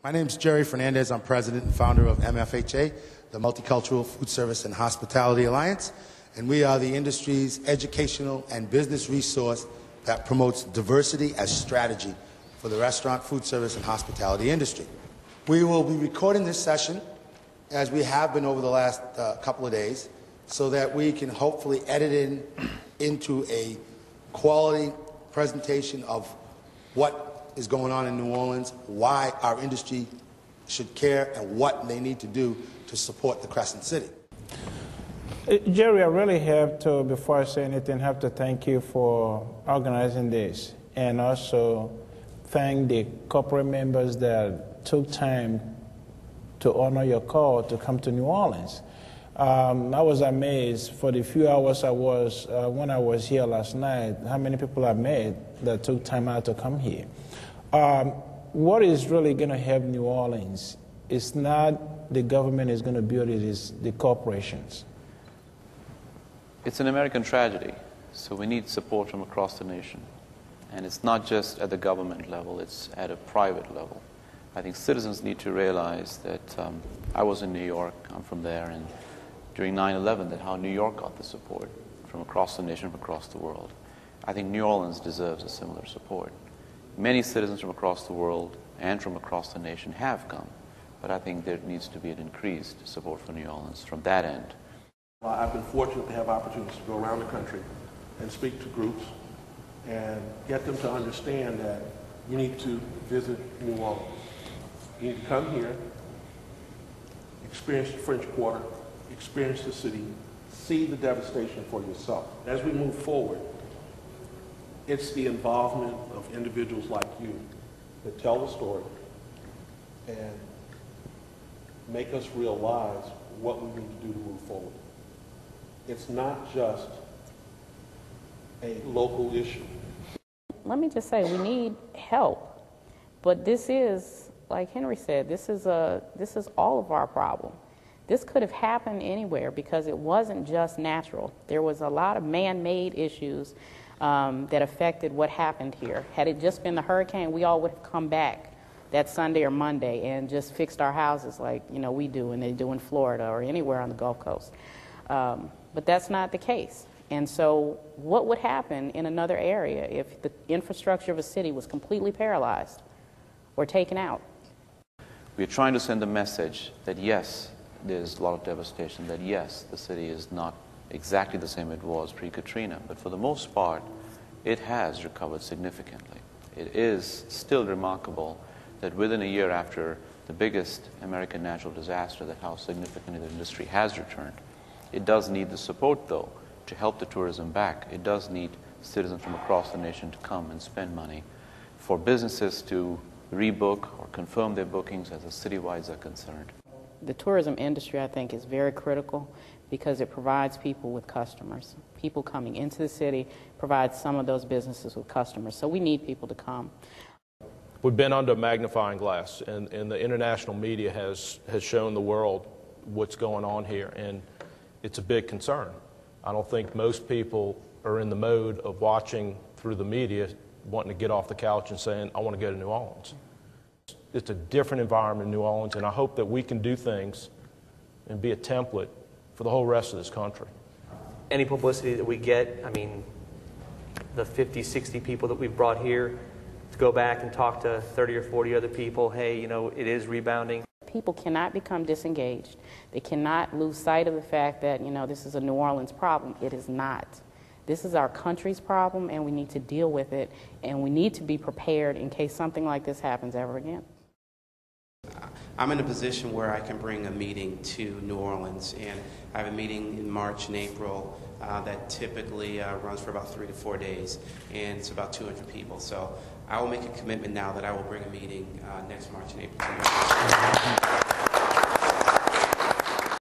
My name is Jerry Fernandez. I'm president and founder of MFHA, the Multicultural Food Service and Hospitality Alliance, and we are the industry's educational and business resource that promotes diversity as strategy for the restaurant, food service, and hospitality industry. We will be recording this session, as we have been over the last couple of days, so that we can hopefully edit into a quality presentation of what is going on in New Orleans, why our industry should care, and what they need to do to support the Crescent City. Jerry, I really have to, before I say anything, have to thank you for organizing this, and also thank the corporate members that took time to honor your call to come to New Orleans. I was amazed for the few hours I was, when I was here last night, how many people I met that took time out to come here. What is really going to help New Orleans is not the government is going to build it, it's the corporations. It's an American tragedy, so we need support from across the nation. And it's not just at the government level, it's at a private level. I think citizens need to realize that I was in New York, I'm from there, and during 9/11, that how New York got the support from across the nation, from across the world. I think New Orleans deserves a similar support. Many citizens from across the world and from across the nation have come, but I think there needs to be an increased support for New Orleans from that end. I've been fortunate to have opportunities to go around the country and speak to groups and get them to understand that you need to visit New Orleans. You need to come here, experience the French Quarter, experience the city, see the devastation for yourself. As we move forward, it's the involvement of individuals like you that tell the story and make us realize what we need to do to move forward. It's not just a local issue. Let me just say, we need help, but this is, like Henry said, this is all of our problem. This could have happened anywhere because it wasn't just natural. There was a lot of man-made issues that affected what happened here. Had it just been the hurricane, we all would have come back that Sunday or Monday and just fixed our houses like we do and they do in Florida or anywhere on the Gulf Coast. But that's not the case. And so what would happen in another area if the infrastructure of a city was completely paralyzed or taken out? We're trying to send a message that yes, there's a lot of devastation, that yes, the city is not exactly the same it was pre-Katrina, but for the most part, it has recovered significantly. It is still remarkable that within a year after the biggest American natural disaster, that how significantly the industry has returned. It does need the support, though, to help the tourism back. It does need citizens from across the nation to come and spend money, for businesses to rebook or confirm their bookings as the citywides are concerned. The tourism industry, I think, is very critical because it provides people with customers. People coming into the city provides some of those businesses with customers, so we need people to come. We've been under a magnifying glass, and the international media has shown the world what's going on here, and it's a big concern. I don't think most people are in the mode of watching through the media, wanting to get off the couch and saying, I want to go to New Orleans. It's a different environment in New Orleans, and I hope that we can do things and be a template for the whole rest of this country. Any publicity that we get, I mean, the 50, 60 people that we've brought here to go back and talk to 30 or 40 other people, hey, it is rebounding. People cannot become disengaged. They cannot lose sight of the fact that, this is a New Orleans problem. It is not. This is our country's problem, and we need to deal with it, and we need to be prepared in case something like this happens ever again. I'm in a position where I can bring a meeting to New Orleans, and I have a meeting in March and April that typically runs for about 3 to 4 days, and it's about 200 people. So I will make a commitment now that I will bring a meeting next March and April.